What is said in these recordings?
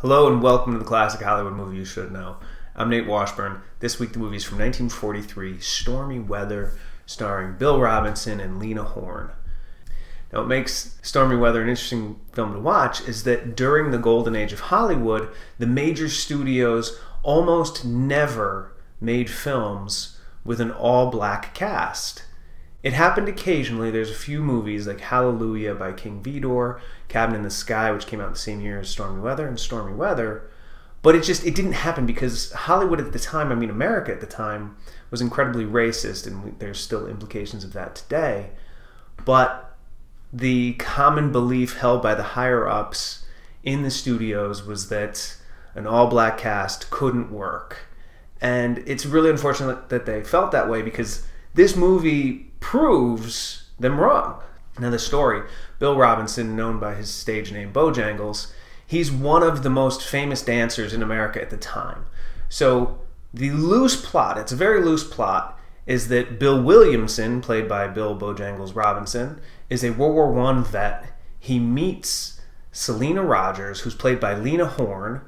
Hello and welcome to the Classic Hollywood Movie You Should Know. I'm Nate Washburn. This week the movie is from 1943, Stormy Weather, starring Bill Robinson and Lena Horne. Now what makes Stormy Weather an interesting film to watch is that during the golden age of Hollywood, the major studios almost never made films with an all-black cast. It happened occasionally. There's a few movies like Hallelujah by King Vidor, Cabin in the Sky, which came out the same year as Stormy Weather, and Stormy Weather. But it didn't happen because Hollywood at the time, America at the time, was incredibly racist, and there's still implications of that today. But the common belief held by the higher-ups in the studios was that an all-black cast couldn't work. And it's really unfortunate that they felt that way because this movie proves them wrong. Now the story, Bill Robinson, known by his stage name Bojangles, he's one of the most famous dancers in America at the time. So the loose plot, it's a very loose plot, is that Bill Williamson, played by Bill Bojangles Robinson, is a World War I vet. He meets Selena Rogers, who's played by Lena Horne.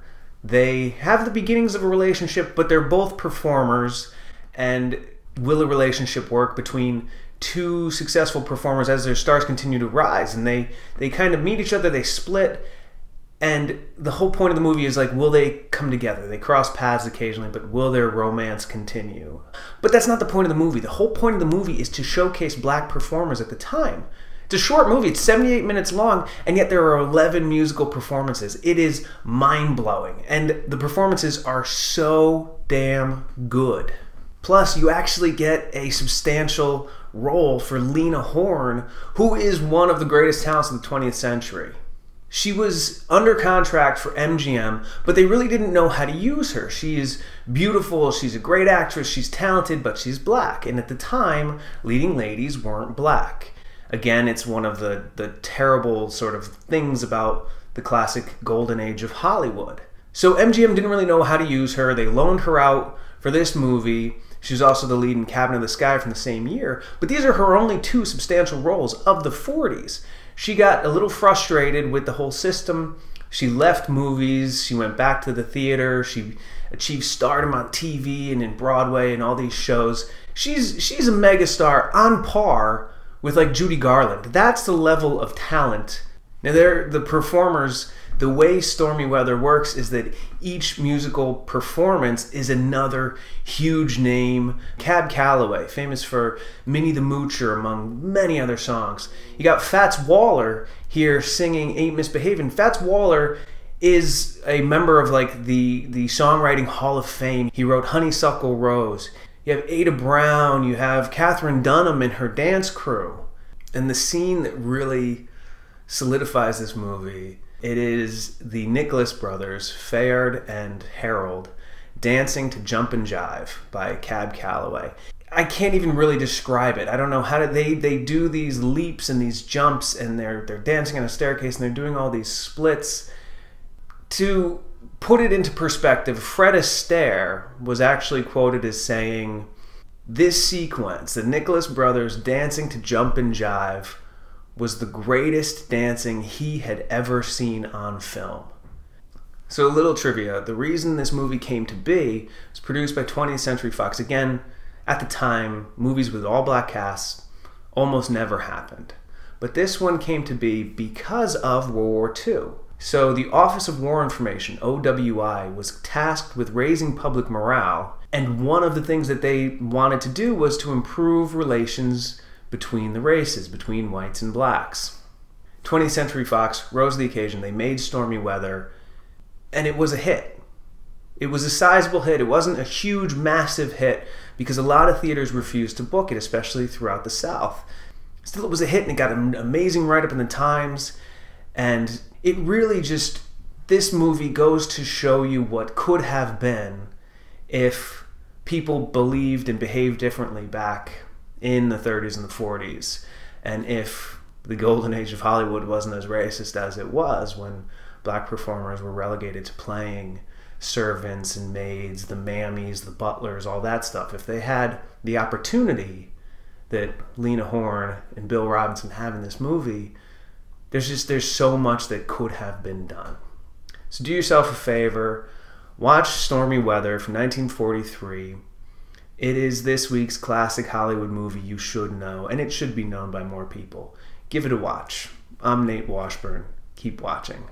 They have the beginnings of a relationship, but they're both performers, and will a relationship work between two successful performers as their stars continue to rise? And they kind of meet each other, they split, and the whole point of the movie is like, will they come together? They cross paths occasionally, but will their romance continue? But that's not the point of the movie. The whole point of the movie is to showcase black performers at the time. It's a short movie, it's 78 minutes long, and yet there are 11 musical performances. It is mind-blowing, and the performances are so damn good. Plus, you actually get a substantial role for Lena Horne, who is one of the greatest talents of the 20th century. She was under contract for MGM, but they really didn't know how to use her. She is beautiful, she's a great actress, she's talented, but she's black. And at the time, leading ladies weren't black. Again, it's one of the terrible sort of things about the classic golden age of Hollywood. So MGM didn't really know how to use her. They loaned her out for this movie. She was also the lead in Cabin in the Sky from the same year, but these are her only two substantial roles of the 40s. She got a little frustrated with the whole system. She left movies, she went back to the theater, she achieved stardom on TV and in Broadway and all these shows. She's a megastar on par with like Judy Garland. That's the level of talent. Now the performers, the way Stormy Weather works is that each musical performance is another huge name. Cab Calloway, famous for Minnie the Moocher, among many other songs. You got Fats Waller here singing Ain't Misbehavin'. Fats Waller is a member of like the Songwriting Hall of Fame. He wrote Honeysuckle Rose. You have Ada Brown, you have Katherine Dunham and her dance crew. And the scene that really solidifies this movie, it is the Nicholas brothers, Fayard and Harold, dancing to Jump and Jive by Cab Calloway. I can't even really describe it. I don't know how they do these leaps and these jumps, and they're dancing on a staircase and they're doing all these splits. To put it into perspective, Fred Astaire was actually quoted as saying, this sequence, the Nicholas brothers dancing to Jump and Jive, was the greatest dancing he had ever seen on film. So a little trivia, the reason this movie came to be was produced by 20th Century-Fox. Again, at the time, movies with all-black casts almost never happened. But this one came to be because of World War II. So the Office of War Information, OWI, was tasked with raising public morale, and one of the things that they wanted to do was to improve relations between the races, between whites and blacks. 20th Century-Fox rose to the occasion. They made Stormy Weather, and it was a hit. It was a sizable hit. It wasn't a huge, massive hit because a lot of theaters refused to book it, especially throughout the South. Still, it was a hit, and it got an amazing write-up in the Times, and it really just, this movie goes to show you what could have been if people believed and behaved differently back in the 30s and the 40s, and if the golden age of Hollywood wasn't as racist as it was when black performers were relegated to playing servants and maids, the mammies, the butlers, all that stuff. If they had the opportunity that Lena Horne and Bill Robinson have in this movie, there's so much that could have been done. So do yourself a favor, watch Stormy Weather from 1943. It is this week's classic Hollywood movie you should know, and it should be known by more people. Give it a watch. I'm Nate Washburn. Keep watching.